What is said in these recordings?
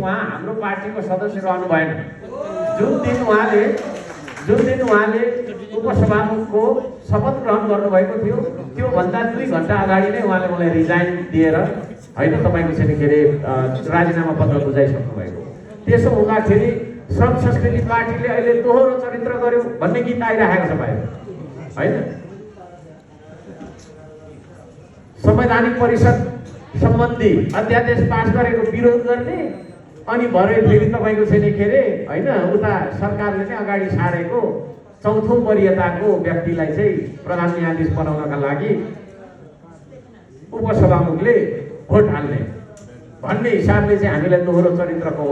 उहाँ हाम्रो पार्टीको सदस्य रहनु भएन। जुन दिन उहाँले उपसभामुखको शपथ ग्रहण गर्नुभएको थियो त्योभन्दा 2 घण्टा अगाडि नै उहाँले मलाई रिजाइन दिएर होइन तपाईँको चाहिँ के अरे राजीनामा पत्र बुझाइसक्नु भएको। त्यसो हुँदाखेरि श्रम संस्कृति पार्टीले अहिले दोहोरो चरित्र गर्यो भन्ने गीत आइरहेको छ बाहिर होइन। संवैधानिक परिषद सम्बन्धी अध्यादेश पास गरेको विरोध गर्ने अनि भरे फेरि तपाईँको चाहिँ के अरे होइन उता सरकारले नै अगाडि सारेको चौथो वरियताको व्यक्तिलाई चाहिँ प्रधान न्यायाधीश बनाउनका लागि उपसभामुखले भोट हाल्ने भन्ने हिसाबले चाहिँ हामीलाई दोहोरो चरित्रको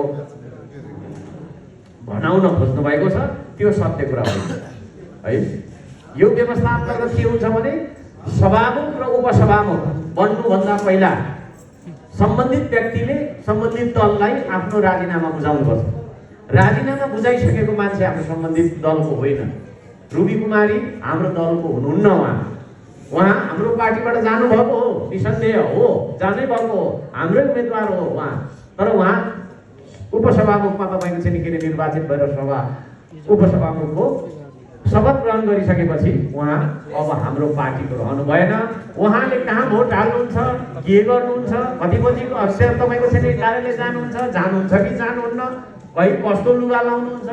भनाउन खोज्नु भएको छ। त्यो सत्य कुरा हो है। यो व्यवस्था अन्तर्गत के हुन्छ भने सभामुख र उपसभामुख बन्नुभन्दा पहिला सम्बन्धित व्यक्तिले सम्बन्धित दललाई आफ्नो राजीनामा बुझाउनुपर्छ। राजीनामा बुझाइसकेको मान्छे हाम्रो सम्बन्धित दलको होइन। रुबी कुमारी हाम्रो दलको हुनुहुन्न। उहाँ हाम्रो पार्टीबाट जानुभएको हो, निसन्देह हो, जानै भएको हो, हाम्रै उम्मेदवार हो उहाँ। तर उहाँ उपसभामुखमा तपाईँको चाहिँ के अरे निर्वाचित भएर उपसभामुखको शपथ ग्रहण गरिसकेपछि उहाँ अब हाम्रो पार्टीको रहनु भएन। उहाँले कहाँ भोट हाल्नुहुन्छ, के गर्नुहुन्छ, कति बजीको अक्षर तपाईँको चाहिँ कार्यालय जानुहुन्छ कि जानुहुन्न, कहीँ कस्तो लुगा लाउनुहुन्छ,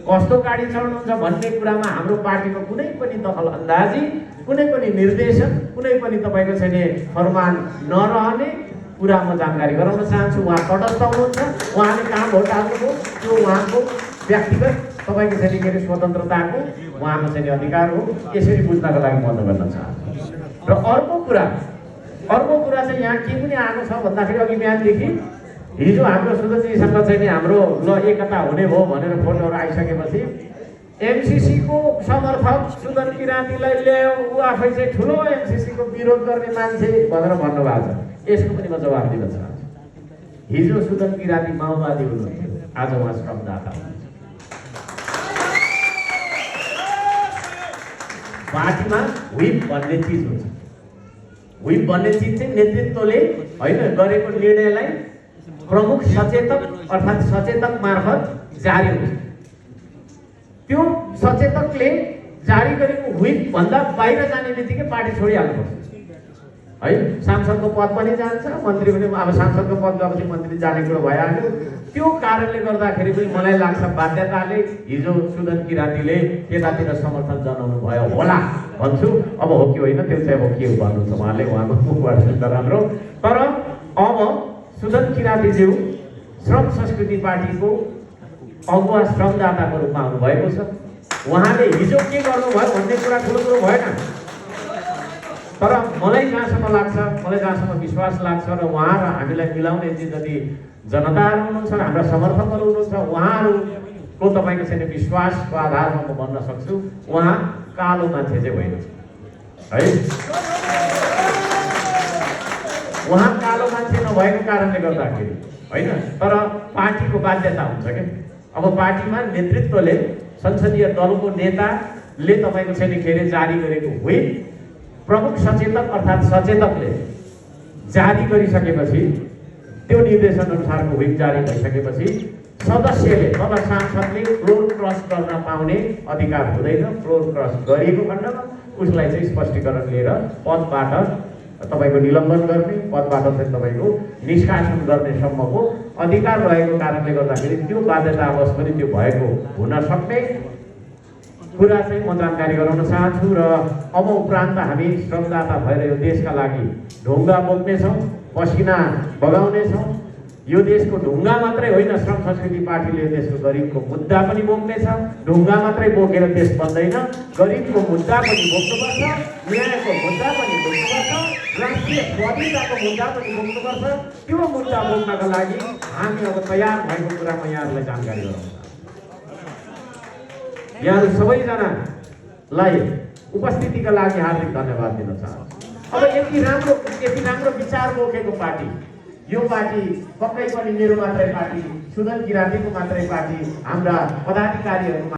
कस्तो गाडी चढ्नुहुन्छ भन्ने कुरामा हाम्रो पार्टीको कुनै पनि दखल अन्दाजी, कुनै पनि निर्देशन, कुनै पनि तपाईँको चाहिँ फरमान नरहने कुरा म जानकारी गराउन चाहन्छु। उहाँ तटस्थ हुनुहुन्छ। उहाँले कहाँ भोट हाल्नुभयो त्यो उहाँको व्यक्तिगत तपाईँको चाहिँ के अरे स्वतन्त्रताको उहाँको चाहिँ अधिकार हो। यसरी बुझ्नको लागि म गर्न चाहन्छु। र अर्को कुरा चाहिँ यहाँ के पनि आएको छ भन्दाखेरि अघि बिहानदेखि हिजो हाम्रो सुदर्जीसँग चाहिँ हाम्रो ल एकता हुने भयो भनेर फोटोहरू आइसकेपछि एमसीसीको समर्थक सुदन किराँतीलाई ल्यायो, ऊ आफै चाहिँ ठुलो एमसीसीको विरोध गर्ने मान्छे भनेर भन्नुभएको छ। यसको पनि म जवाब दिन चाहन्छु। हिजो सुदन किराँती माओवादी हुनुहुन्थ्यो, आज उहाँ श्रमदाता हुनुहुन्छ। पार्टीमा व्हिप भन्ने चिज हुन्छ। व्हिप भन्ने चिज चाहिँ नेतृत्वले होइन गरेको निर्णयलाई प्रमुख सचेतक अर्थात् सचेतक मार्फत जारी हुन्छ। त्यो सचेतकले जारी गरेको व्हिप भन्दा बाहिर जाने बित्तिकै पार्टी छोडिहाल्नुपर्छ है। सांसदको पद पनि जान्छ, मन्त्री पनि अब सांसदको पद गएपछि मन्त्री जाने कुरो भइहाल्यो। त्यो कारणले गर्दाखेरि पनि मलाई लाग्छ बाध्यताले हिजो सुदन किराँतीले त्यतातिर समर्थन जनाउनु भयो होला भन्छु। अब हो कि होइन त्यो चाहिँ अब के भन्नुहुन्छ उहाँले, उहाँको मुखबाट सुन्दा राम्रो। तर अब सुदन किराँतीज्यू श्रम संस्कृति पार्टीको अगुवा श्रमदाताको रूपमा आउनुभएको छ। उहाँले हिजो के गर्नुभयो भन्ने कुरा ठुलो कुरो भएन। तर मलाई जहाँसम्म विश्वास लाग्छ र उहाँ र हामीलाई मिलाउने जति जनताहरू हुनुहुन्छ, हाम्रा समर्थकहरू हुनुहुन्छ, उहाँहरूको तपाईँको चाहिँ विश्वासको आधारमा म भन्न सक्छु उहाँ कालो मान्छे चाहिँ होइन है। उहाँ कालो मान्छे नभएको कारणले गर्दाखेरि होइन, तर पार्टीको बाध्यता हुन्छ क्या। अब पार्टीमा नेतृत्वले संसदीय दलको नेताले तपाईँको चाहिँ के अरे जारी गरेको व्हिप प्रमुख सचेतक अर्थात् सचेतकले जारी गरिसकेपछि त्यो निर्देशन अनुसारको व्हिप जारी भइसकेपछि सदस्यले तथा सांसदले फ्लोर क्रस गर्न पाउने अधिकार हुँदैन। फ्लोर क्रस गरिएको खण्डमा उसलाई चाहिँ स्पष्टीकरण लिएर पदबाट तपाईँको निलम्बन गर्ने, पदबाट चाहिँ तपाईँको निष्कासन गर्ने सम्मको अधिकार रहेको कारणले गर्दाखेरि त्यो बाध्यतावश पनि त्यो भएको हुन सक्ने कुरा चाहिँ म जानकारी गराउन चाहन्छु। र अब उपरान्त हामी श्रमदाता भएर यो देशका लागि ढुङ्गा बोक्नेछौँ, पसिना बगाउनेछौँ। यो देशको ढुङ्गा मात्रै होइन, श्रम संस्कृति पार्टीले यो देशको गरिबको मुद्दा पनि बोक्नेछ। ढुङ्गा मात्रै बोकेर देश बन्दैन, गरिबको मुद्दा पनि बोक्नुपर्छ, न्यायको मुद्दा पनि बोक्नुपर्छ, राष्ट्रिय स्वाधीनताको मुद्दा पनि बोक्नुपर्छ। त्यो मुद्दा बोक्नका लागि हामी अब तयार भएको कुरा म यहाँहरूलाई जानकारी गराउँछु। यहाँहरू सबैजनालाई उपस्थितिका लागि हार्दिक धन्यवाद दिन चाहन्छु। अब यति राम्रो विचार बोकेको पार्टी, यो पार्टी पक्कै पनि मेरो मात्रै पार्टी, सुदन किराँतीको मात्रै पार्टी, हाम्रा पदाधिकारीहरू